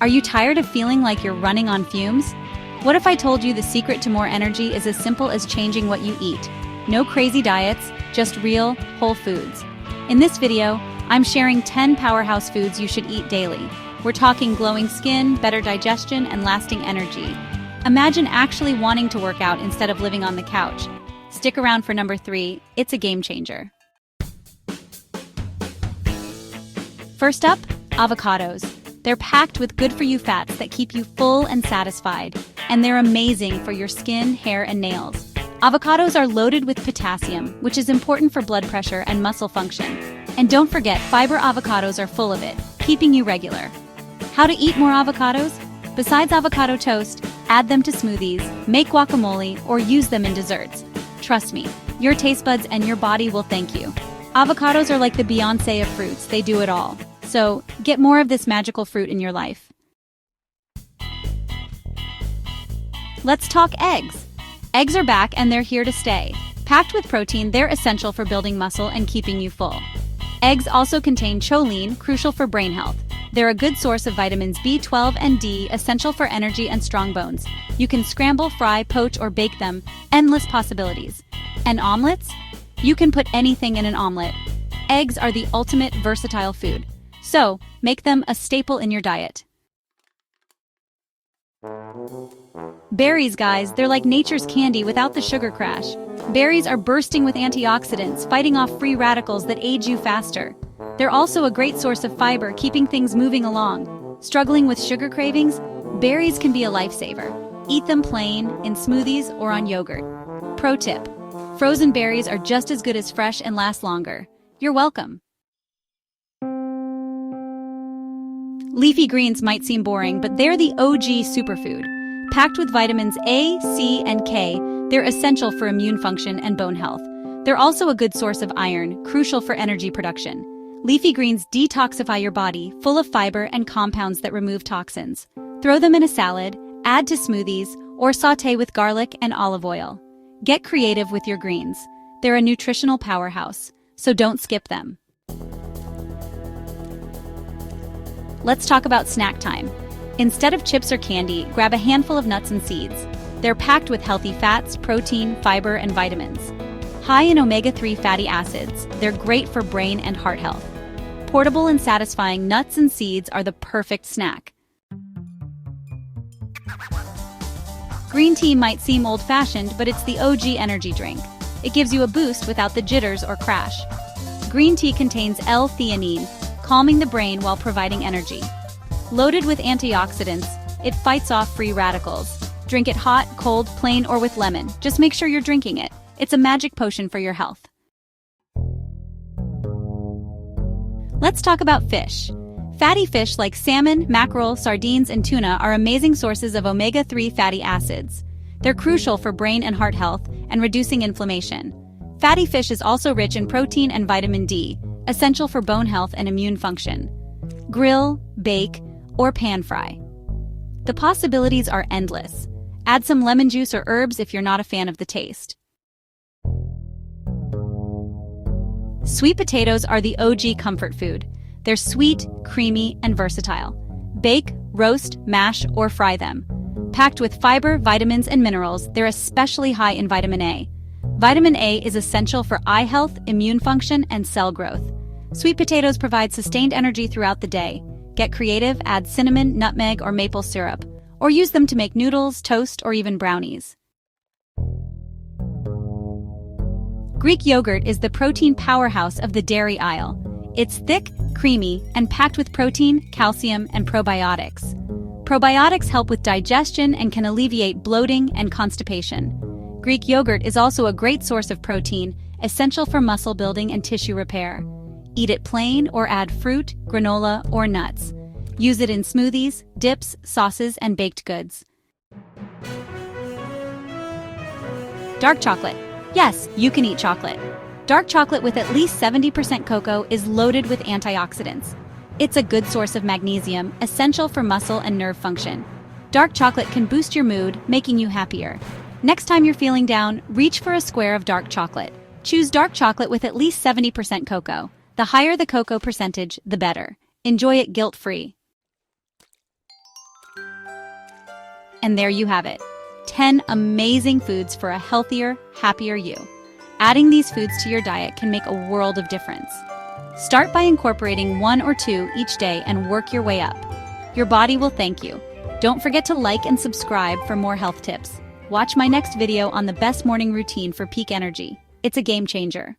Are you tired of feeling like you're running on fumes? What if I told you the secret to more energy is as simple as changing what you eat? No crazy diets, just real, whole foods. In this video, I'm sharing 10 powerhouse foods you should eat daily. We're talking glowing skin, better digestion, and lasting energy. Imagine actually wanting to work out instead of living on the couch. Stick around for number 3, it's a game changer. First up, avocados. They're packed with good-for-you fats that keep you full and satisfied, and they're amazing for your skin, hair, and nails. Avocados are loaded with potassium, which is important for blood pressure and muscle function. And don't forget, fiber avocados are full of it, keeping you regular. How to eat more avocados? Besides avocado toast, add them to smoothies, make guacamole, or use them in desserts. Trust me, your taste buds and your body will thank you. Avocados are like the Beyoncé of fruits, they do it all. So, get more of this magical fruit in your life. Let's talk eggs. Eggs are back and they're here to stay. Packed with protein, they're essential for building muscle and keeping you full. Eggs also contain choline, crucial for brain health. They're a good source of vitamins B12 and D, essential for energy and strong bones. You can scramble, fry, poach, or bake them. Endless possibilities. And omelets? You can put anything in an omelet. Eggs are the ultimate versatile food. So, make them a staple in your diet. Berries, guys, they're like nature's candy without the sugar crash. Berries are bursting with antioxidants, fighting off free radicals that age you faster. They're also a great source of fiber, keeping things moving along. Struggling with sugar cravings? Berries can be a lifesaver. Eat them plain, in smoothies, or on yogurt. Pro tip: frozen berries are just as good as fresh and last longer. You're welcome. Leafy greens might seem boring, but they're the OG superfood. Packed with vitamins A, C, and K, they're essential for immune function and bone health. They're also a good source of iron, crucial for energy production. Leafy greens detoxify your body, full of fiber and compounds that remove toxins. Throw them in a salad, add to smoothies, or sauté with garlic and olive oil. Get creative with your greens. They're a nutritional powerhouse, so don't skip them. Let's talk about snack time. Instead of chips or candy, grab a handful of nuts and seeds. They're packed with healthy fats, protein, fiber, and vitamins. High in omega-3 fatty acids, they're great for brain and heart health. Portable and satisfying nuts and seeds are the perfect snack. Green tea might seem old-fashioned, but it's the OG energy drink. It gives you a boost without the jitters or crash. Green tea contains L-theanine, calming the brain while providing energy. Loaded with antioxidants, it fights off free radicals. Drink it hot, cold, plain, or with lemon. Just make sure you're drinking it. It's a magic potion for your health. Let's talk about fish. Fatty fish like salmon, mackerel, sardines, and tuna are amazing sources of omega-3 fatty acids. They're crucial for brain and heart health and reducing inflammation. Fatty fish is also rich in protein and vitamin D, essential for bone health and immune function. Grill, bake, or pan fry. The possibilities are endless. Add some lemon juice or herbs if you're not a fan of the taste. Sweet potatoes are the OG comfort food. They're sweet, creamy, and versatile. Bake, roast, mash, or fry them. Packed with fiber, vitamins, and minerals, they're especially high in vitamin A. Vitamin A is essential for eye health, immune function, and cell growth. Sweet potatoes provide sustained energy throughout the day. Get creative, add cinnamon, nutmeg, or maple syrup, or use them to make noodles, toast, or even brownies. Greek yogurt is the protein powerhouse of the dairy aisle. It's thick, creamy, and packed with protein, calcium, and probiotics. Probiotics help with digestion and can alleviate bloating and constipation. Greek yogurt is also a great source of protein, essential for muscle building and tissue repair. Eat it plain or add fruit, granola, or nuts. Use it in smoothies, dips, sauces, and baked goods. Dark chocolate. Yes, you can eat chocolate. Dark chocolate with at least 70% cocoa is loaded with antioxidants. It's a good source of magnesium, essential for muscle and nerve function. Dark chocolate can boost your mood, making you happier. Next time you're feeling down, reach for a square of dark chocolate. Choose dark chocolate with at least 70% cocoa. The higher the cocoa percentage, the better. Enjoy it guilt-free. And there you have it. 10 amazing foods for a healthier, happier you. Adding these foods to your diet can make a world of difference. Start by incorporating 1 or 2 each day and work your way up. Your body will thank you. Don't forget to like and subscribe for more health tips. Watch my next video on the best morning routine for peak energy. It's a game changer.